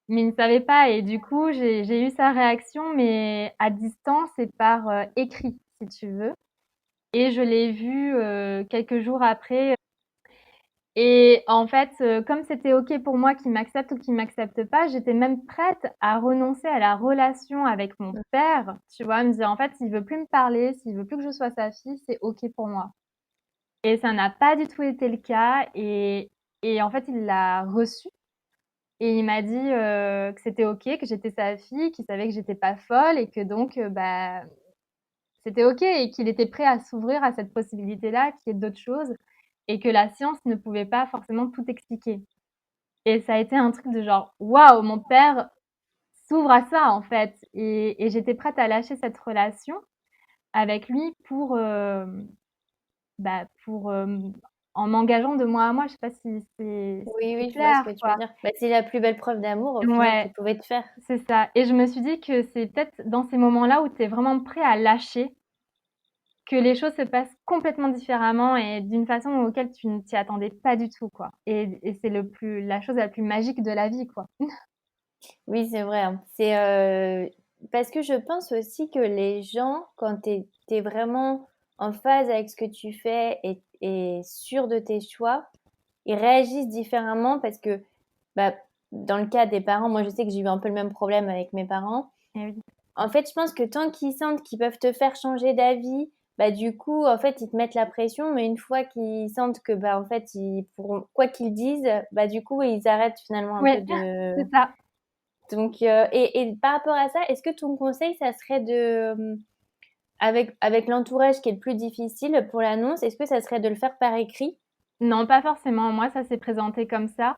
Mais il ne savait pas et du coup, j'ai eu sa réaction, mais à distance et par, écrit, si tu veux. Et je l'ai vu, quelques jours après. Et en fait, comme c'était OK pour moi qu'il m'accepte ou qu'il m'accepte pas, j'étais même prête à renoncer à la relation avec mon père, tu vois? Me dire: «En fait, s'il veut plus me parler, s'il veut plus que je sois sa fille, c'est OK pour moi». Et ça n'a pas du tout été le cas et en fait, il l'a reçu et il m'a dit, que c'était OK, que j'étais sa fille, qu'il savait que j'étais pas folle et que donc, bah, c'était OK et qu'il était prêt à s'ouvrir à cette possibilité-là, qu'il y ait d'autres choses et que la science ne pouvait pas forcément tout expliquer. Et ça a été un truc de genre, waouh, mon père s'ouvre à ça en fait. Et j'étais prête à lâcher cette relation avec lui pour en m'engageant de moi à moi. Je sais pas si Oui, c'est oui, je vois ce clair, que tu veux quoi. dire. Bah, c'est la plus belle preuve d'amour au final Ouais, qu'il pouvait te faire. c'est ça. Et je me suis dit que c'est peut-être dans ces moments-là où tu es vraiment prêt à lâcher que les choses se passent complètement différemment et d'une façon auquel tu ne t'y attendais pas du tout, quoi. Et c'est la chose la plus magique de la vie, quoi. Oui, c'est vrai, hein. C'est parce que je pense aussi que les gens, quand t'es vraiment en phase avec ce que tu fais et sûr de tes choix, ils réagissent différemment parce que, bah, dans le cas des parents, moi je sais que j'ai eu un peu le même problème avec mes parents. Et oui. En fait, je pense que tant qu'ils sentent qu'ils peuvent te faire changer d'avis, bah du coup, en fait, ils te mettent la pression, mais une fois qu'ils sentent que, bah en fait, ils pourront, quoi qu'ils disent, bah du coup, ils arrêtent finalement un peu Ouais, de. c'est ça. Donc, et par rapport à ça, est-ce que ton conseil, ça serait avec l'entourage qui est le plus difficile pour l'annonce, est-ce que ça serait de le faire par écrit? Non, pas forcément. Moi, ça s'est présenté comme ça.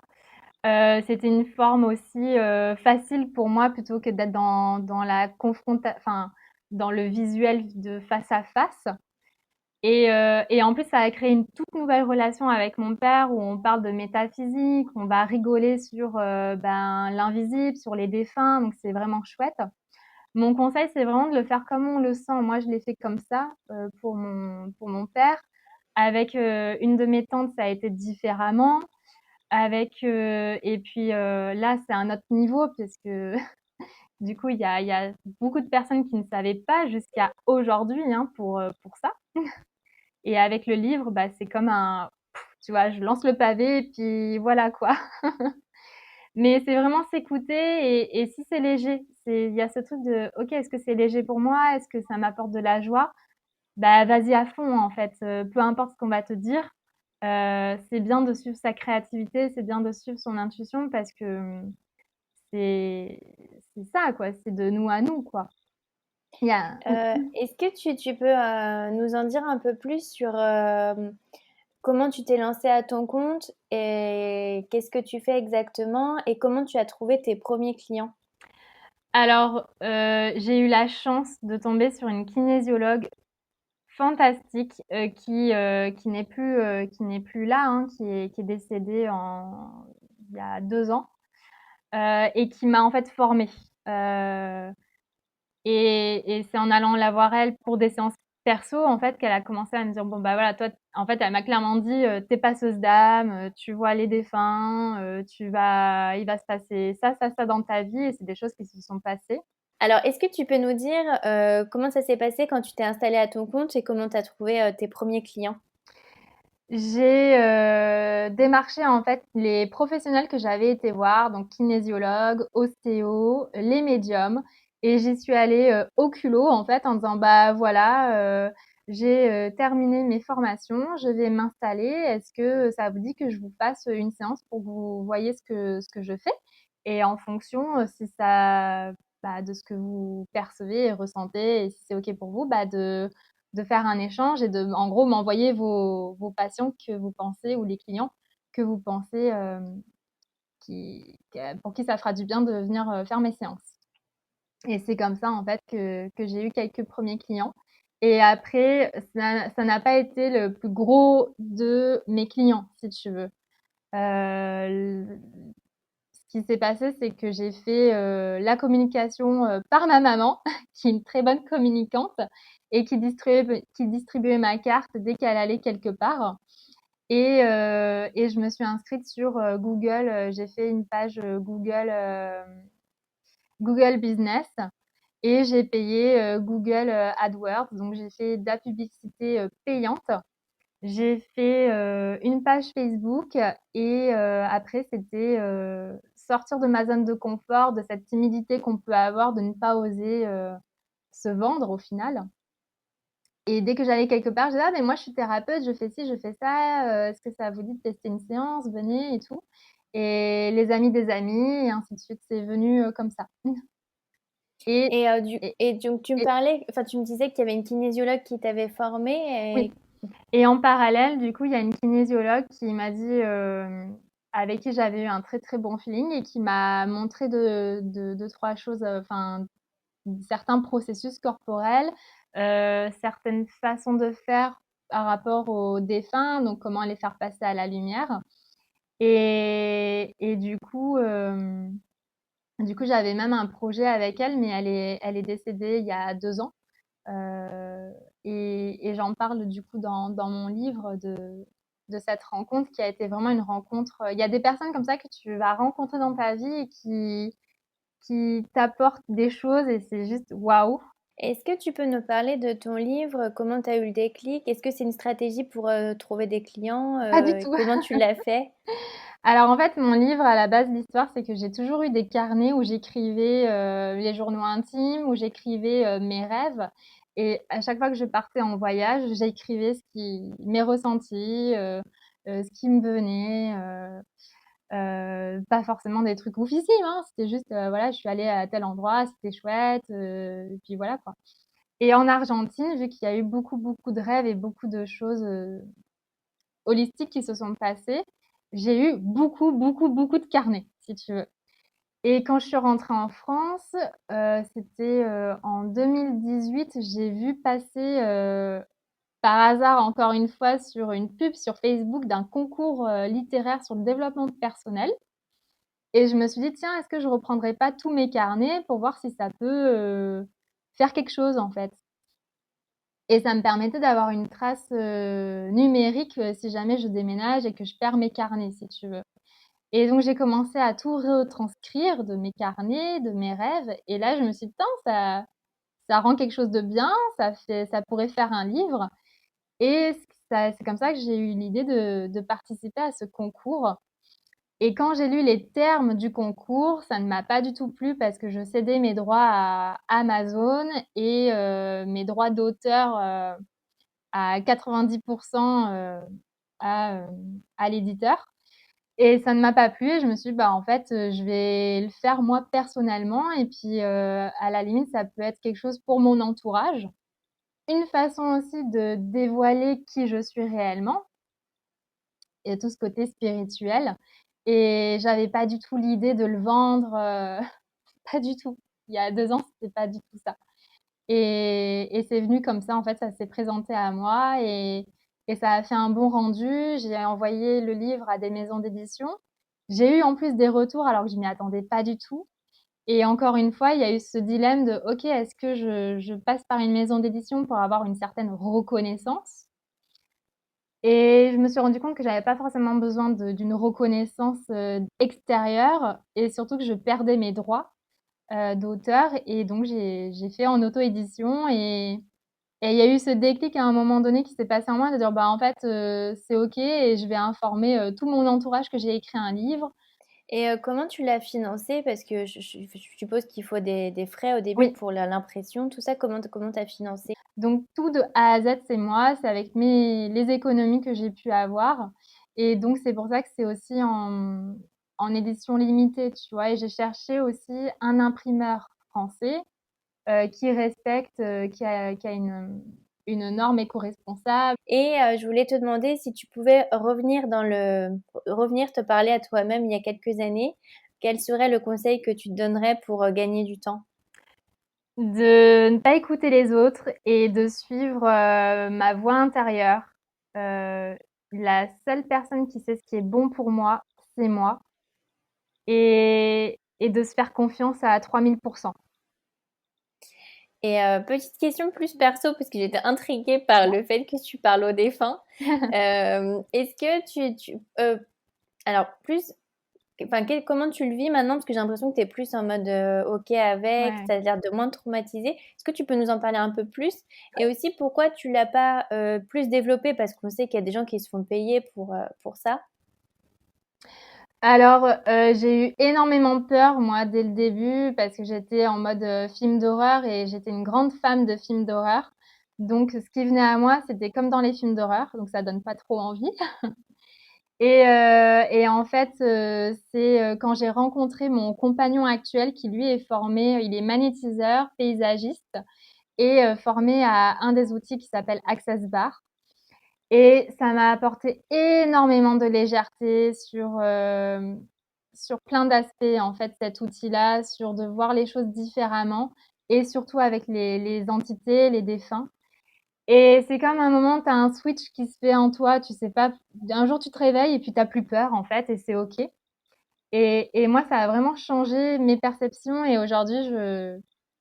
C'était une forme aussi, facile pour moi plutôt que d'être dans la enfin, dans le visuel de face à face. Et en plus, ça a créé une toute nouvelle relation avec mon père où on parle de métaphysique, on va rigoler sur, ben, l'invisible, sur les défunts, donc c'est vraiment chouette. Mon conseil, c'est vraiment de le faire comme on le sent. Moi, je l'ai fait comme ça, pour mon père. Avec, une de mes tantes, ça a été différemment. Et puis, là, c'est un autre niveau puisque du coup, il y a beaucoup de personnes qui ne savaient pas jusqu'à aujourd'hui, hein, pour ça. Et avec le livre, bah, c'est comme tu vois, je lance le pavé et puis voilà, quoi. Mais c'est vraiment s'écouter et si c'est léger, il y a ce truc de: «OK, est-ce que c'est léger pour moi? Est-ce que ça m'apporte de la joie?» Bah, vas-y à fond, en fait, peu importe ce qu'on va te dire, c'est bien de suivre sa créativité, c'est bien de suivre son intuition parce que, c'est c'est ça, quoi, c'est de nous à nous, quoi. Il y a Est-ce que tu peux nous en dire un peu plus sur comment tu t'es lancée à ton compte et qu'est-ce que tu fais exactement et comment tu as trouvé tes premiers clients? Alors, j'ai eu la chance de tomber sur une kinésiologue fantastique, qui n'est plus là, hein, qui est décédée il y a 2 ans, et qui m'a en fait formée. Heu et c'est en allant la voir elle pour des séances perso, en fait, qu'elle a commencé à me dire: «Bon, bah, voilà, toi» en fait, elle m'a clairement dit, «Tu passeuse d'âme, tu vois les défunts, il va se passer ça, ça, ça dans ta vie» et c'est des choses qui se sont passées. Alors, est-ce que tu peux nous dire comment ça s'est passé quand tu t'es installée à ton compte et comment tu as trouvé tes premiers clients? J'ai, démarché, en fait, les professionnels que j'avais été voir, donc kinésiologue, ostéo, les médiums et j'y suis allée, au culot, en fait, en disant: «Bah, voilà, j'ai, terminé mes formations, je vais m'installer. Est-ce que ça vous dit que je vous fasse une séance pour que vous voyez ce que je fais? Et en fonction, si ça bah, de ce que vous percevez et ressentez et si c'est OK pour vous, bah, de faire un échange et de, en gros, m'envoyer vos patients que vous pensez ou les clients que vous pensez pour qui ça fera du bien de venir faire mes séances. Et c'est comme ça, en fait, que j'ai eu quelques premiers clients. Et après, ça n'a pas été le plus gros de mes clients, si tu veux. Euh, Ce qui s'est passé, c'est que j'ai fait la communication par ma maman, qui est une très bonne communicante et qui distribuait ma carte dès qu'elle allait quelque part. Et je me suis inscrite sur Google. J'ai fait une page Google Business et j'ai payé Google AdWords. Donc, j'ai fait de la publicité payante. J'ai fait une page Facebook et après, c'était sortir de ma zone de confort, de cette timidité qu'on peut avoir de ne pas oser se vendre au final. Et dès que j'allais quelque part, je disais: «Ah, mais moi, je suis thérapeute, je fais ci, je fais ça, est-ce que ça vous dit de tester une séance? Venez et tout». Et les amis des amis, et ainsi de suite. C'est venu comme ça. Et, et, Et donc, tu me et parlais, enfin, tu me disais qu'il y avait une kinésiologue qui t'avait oui. formée. Et en parallèle, du coup, il y a une kinésiologue qui m'a dit, avec qui j'avais eu un très très bon feeling et qui m'a montré deux, trois choses, enfin, certains processus corporels, certaines façons de faire par rapport aux défunts, donc comment les faire passer à la lumière. Et du coup, j'avais même un projet avec elle, mais elle est décédée il y a 2 ans. Euh, et j'en parle du coup dans mon livre de cette rencontre qui a été vraiment une rencontre. Il y a des personnes comme ça que tu vas rencontrer dans ta vie et qui t'apportent des choses et c'est juste waouh. Est-ce que tu peux nous parler de ton livre? Comment tu as eu le déclic? Est-ce que c'est une stratégie pour trouver des clients? Pas du tout. Comment tu l'as fait? Alors en fait, mon livre, à la base, l'histoire, c'est que j'ai toujours eu des carnets où j'écrivais les journaux intimes, où j'écrivais mes rêves. Et à chaque fois que je partais en voyage, j'écrivais mes ressentis, ce qui me venait. Pas forcément des trucs oufissimes, hein, c'était juste, voilà, je suis allée à tel endroit, c'était chouette, et puis voilà, quoi. Et en Argentine, vu qu'il y a eu beaucoup, beaucoup de rêves et beaucoup de choses holistiques qui se sont passées, j'ai eu beaucoup, beaucoup, beaucoup de carnets, si tu veux. Et quand je suis rentrée en France, c'était en 2018, j'ai vu passer par hasard, encore une fois, sur une pub sur Facebook d'un concours littéraire sur le développement personnel. Et je me suis dit, tiens, est-ce que je reprendrai pas tous mes carnets pour voir si ça peut faire quelque chose en fait. Et ça me permettait d'avoir une trace numérique si jamais je déménage et que je perds mes carnets, si tu veux. Et donc j'ai commencé à tout retranscrire de mes carnets, de mes rêves. Et là, je me suis dit, putain, ça rend quelque chose de bien, ça pourrait faire un livre. Et c'est comme ça que j'ai eu l'idée de participer à ce concours. Et quand j'ai lu les termes du concours, ça ne m'a pas du tout plu parce que je cédais mes droits à Amazon et mes droits d'auteur à 90% à, euh, à l'éditeur. Et ça ne m'a pas plu et je me suis dit, bah, en fait, je vais le faire moi personnellement et puis à la limite, ça peut être quelque chose pour mon entourage. Une façon aussi de dévoiler qui je suis réellement et tout ce côté spirituel. Et j'avais pas du tout l'idée de le vendre, pas du tout. Il y a 2 ans, c'était pas du tout ça. Et c'est venu comme ça, en fait, ça s'est présenté à moi et ça a fait un bon rendu. J'ai envoyé le livre à des maisons d'édition. J'ai eu en plus des retours alors que je m'y attendais pas du tout. Et encore une fois, il y a eu ce dilemme de: «OK, est-ce que je passe par une maison d'édition pour avoir une certaine reconnaissance?» Et je me suis rendu compte que j'avais pas forcément besoin d'une reconnaissance, extérieure et surtout que je perdais mes droits, d'auteur et donc j'ai fait en auto-édition et il y a eu ce déclic à un moment donné qui s'est passé en moi de dire: «Bah, en fait, c'est OK et je vais informer, tout mon entourage que j'ai écrit un livre». Et comment tu l'as financé? Parce que je suppose qu'il faut des frais au début Oui, pour l'impression, tout ça. Comment tu as financé? donc tout de A à Z, c'est moi, c'est avec les économies que j'ai pu avoir et donc c'est pour ça que c'est aussi en édition limitée, tu vois? Et j'ai cherché aussi un imprimeur français, qui respecte, qui a une norme éco-responsable. Et je voulais te demander si tu pouvais revenir te parler à toi-même il y a quelques années, quel serait le conseil que tu te donnerais pour gagner du temps? De ne pas écouter les autres et de suivre, ma voix intérieure. Heu, la seule personne qui sait ce qui est bon pour moi, c'est moi et de se faire confiance à 3000. Et petite question plus perso, parce que j'étais intriguée par le fait que tu parles aux défunts. Est-ce que alors plus, enfin, comment tu le vis maintenant? Parce que j'ai l'impression que tu es plus en mode OK avec, Ouais. tu as l'air de moins te traumatiser. Est-ce que tu peux nous en parler un peu plus? Et aussi, pourquoi tu l'as pas plus développé? Parce qu'on sait qu'il y a des gens qui se font payer pour ça. Alors, j'ai eu énormément peur moi dès le début parce que j'étais en mode, film d'horreur et j'étais une grande fan de films d'horreur. Donc ce qui venait à moi, c'était comme dans les films d'horreur, donc ça donne pas trop envie. Et en fait, c'est, quand j'ai rencontré mon compagnon actuel qui lui est formé, il est magnétiseur, paysagiste et formé à un des outils qui s'appelle Access Bar et ça m'a apporté énormément de légèreté sur plein d'aspects, en fait, cet outil-là, sur de voir les choses différemment et surtout avec les entités, les défunts. Et c'est comme un moment, tu as un switch qui se fait en toi, tu sais pas, un jour tu te réveilles et puis tu plus peur en fait et c'est OK. Et moi, ça a vraiment changé mes perceptions et aujourd'hui,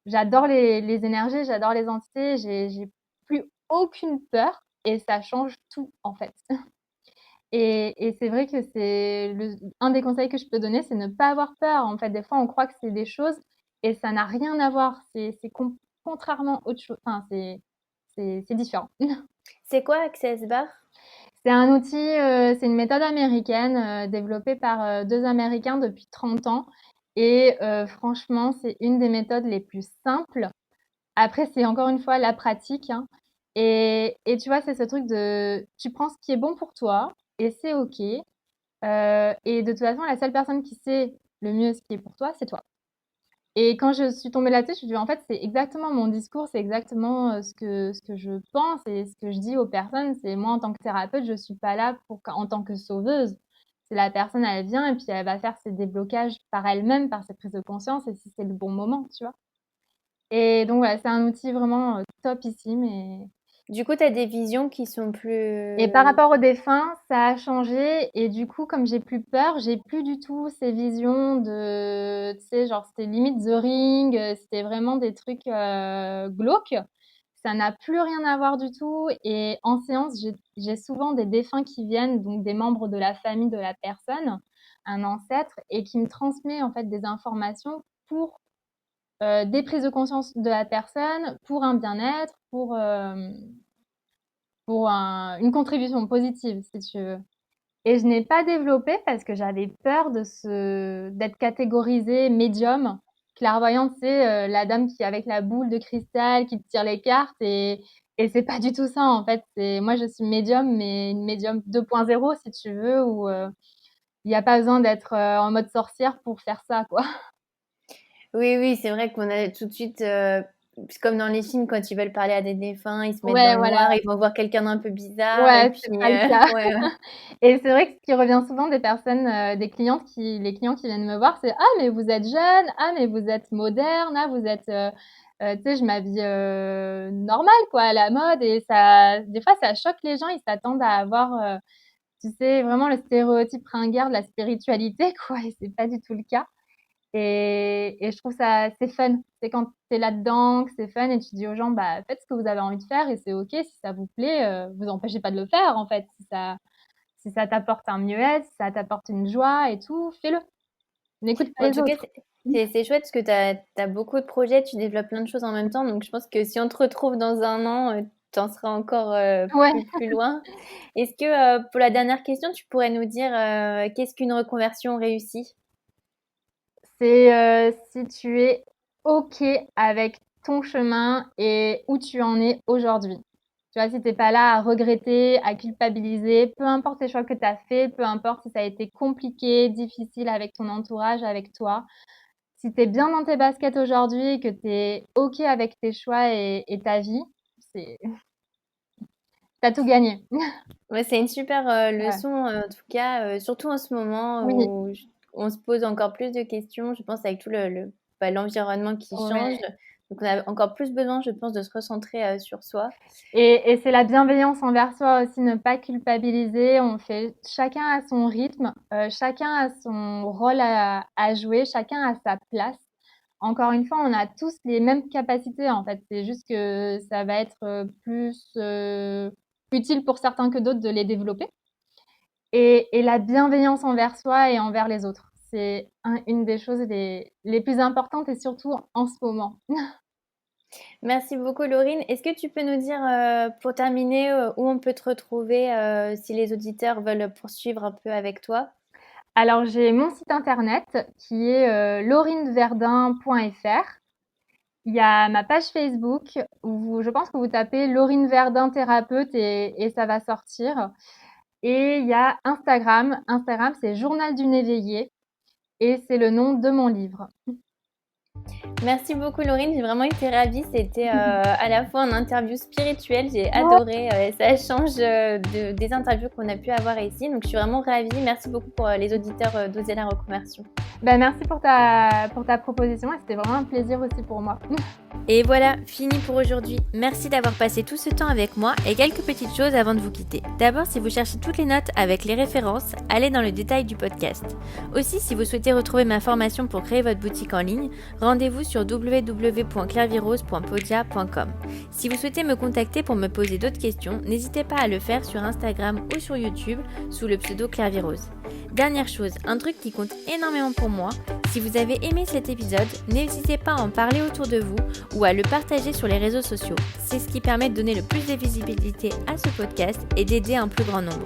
j'adore les énergies, j'adore les entités, j'ai plus aucune peur et ça change tout en fait. Et c'est vrai que c'est un des conseils que je peux donner, c'est ne pas avoir peur. En fait, des fois, on croit que c'est des choses et ça n'a rien à voir. Contrairement à autre chose. Enfin, c'est différent. C'est quoi Access Bar? C'est un outil, c'est une méthode américaine développée par deux Américains depuis 30 ans. Et franchement, c'est une des méthodes les plus simples. Après, c'est encore une fois la pratique, hein. Et tu vois, c'est ce truc de tu prends ce qui est bon pour toi et c'est OK. Et de toute façon, la seule personne qui sait le mieux ce qui est pour toi, c'est toi. Et quand je suis tombée là-dessus, je me suis dit: «En fait, c'est exactement mon discours, c'est exactement, ce que je pense et ce que je dis aux personnes. C'est moi, en tant que thérapeute, je suis pas là en tant que sauveuse. C'est la personne, elle vient et puis elle va faire ses déblocages par elle-même, par ses prises de conscience et si c'est le bon moment», tu vois? Et donc voilà, c'est un outil vraiment, topissime Du coup, tu as des visions qui sont et par plus... rapport aux défunts, ça a changé et du coup, comme j'ai plus peur, j'ai plus du tout ces visions de tu sais, genre, c'était limite The Ring, c'était vraiment des trucs, glauques. Ça n'a plus rien à voir du tout et en séance, j'ai souvent des défunts qui viennent, donc des membres de la famille de la personne, un ancêtre et qui me transmet, en fait, des informations pour, des prises de conscience de la personne, pour un bien-être, pour une contribution positive, si tu veux. Et je n'ai pas développé parce que j'avais peur d'être catégorisée médium, clairvoyante, c'est la dame qui avec la boule de cristal qui te tire les cartes et c'est pas du tout ça en fait. C'est moi je suis médium mais une médium 2.0 si tu veux où il n'y a pas besoin d'être en mode sorcière pour faire ça quoi. Oui, oui, c'est vrai qu'on a tout de suite, c'est comme dans les films, quand ils veulent parler à des défunts, ils se mettent dans Ouais le voilà, noir, ils vont voir quelqu'un d'un peu bizarre et ouais puis c'est pas le cas. ouais, ouais. Et c'est vrai que ce qui revient souvent des personnes, des clientes les clients qui viennent me voir, c'est: «Ah mais vous êtes jeune, ah mais vous êtes moderne, ah vous êtes, tu sais, je m'habille, normal quoi, à la mode» et ça des fois ça choque les gens, ils s'attendent à avoir, tu sais, vraiment le stéréotype ringard de la spiritualité quoi et c'est pas du tout le cas. Et je trouve ça c'est fun. C'est quand tu es là-dedans, que c'est fun et tu dis aux gens: «Bah, faites ce que vous avez envie de faire et c'est OK. Si ça vous plaît, vous empêchez pas de le faire, en fait. Si ça t'apporte un mieux-être, si ça t'apporte une joie et tout, fais-le. N'écoute pas En les tout cas, autres». c'est chouette parce que tu as beaucoup de projets, tu développes plein de choses en même temps. Donc, je pense que si on te retrouve dans un an, tu en seras encore Ouais, plus loin. Est-ce que pour la dernière question, tu pourrais nous dire qu'est-ce qu'une reconversion réussie? c'est, si tu es OK avec ton chemin et où tu en es aujourd'hui. Tu vois, si tu es pas là à regretter, à culpabiliser, peu importe les choix que tu as faits, peu importe si ça a été compliqué, difficile avec ton entourage, avec toi. Si tu es bien dans tes baskets aujourd'hui et que tu es OK avec tes choix et ta vie, c'est tu tout gagné. Ouais, c'est une super Ouais. leçon, en tout cas, surtout en ce moment Oui, où on se pose encore plus de questions, je pense, avec tout l'environnement qui change. ouais. Donc, on a encore plus besoin, je pense, de se recentrer sur soi. Et c'est la bienveillance envers soi aussi, ne pas culpabiliser. On fait chacun à son rythme, chacun a son rôle à jouer, chacun a sa place. Encore une fois, on a tous les mêmes capacités en fait. C'est juste que ça va être plus utile pour certains que d'autres de les développer. Et la bienveillance envers soi et envers les autres, c'est une des choses les plus importantes et surtout en ce moment. Merci beaucoup, Laurine. Est-ce que tu peux nous dire, pour terminer, où on peut te retrouver si les auditeurs veulent poursuivre un peu avec toi? Alors, j'ai mon site internet qui est laurineverdun.fr. Il y a ma page Facebook où je pense que vous tapez Laurine Verdun thérapeute et ça va sortir. Et il y a Instagram. Instagram, c'est Journal d'une éveillée et c'est le nom de mon livre. Merci beaucoup, Laurine. J'ai vraiment été ravie. C'était à la fois une interview spirituelle, j'ai Ouais. adoré. Ça change des interviews qu'on a pu avoir ici. Donc, je suis vraiment ravie. Merci beaucoup pour les auditeurs d'Oser la reconversion. Ben, merci pour ta proposition et c'était vraiment un plaisir aussi pour moi. Et voilà, fini pour aujourd'hui. Merci d'avoir passé tout ce temps avec moi et quelques petites choses avant de vous quitter. D'abord, si vous cherchez toutes les notes avec les références, allez dans le détail du podcast. Aussi, si vous souhaitez retrouver ma formation pour créer votre boutique en ligne, rendez-vous sur www.clairvirose.podia.com. Si vous souhaitez me contacter pour me poser d'autres questions, n'hésitez pas à le faire sur Instagram ou sur YouTube sous le pseudo Clairvirose. Dernière chose, un truc qui compte énormément pour moi, si vous avez aimé cet épisode, n'hésitez pas à en parler autour de vous ou à le partager sur les réseaux sociaux. C'est ce qui permet de donner le plus de visibilité à ce podcast et d'aider un plus grand nombre.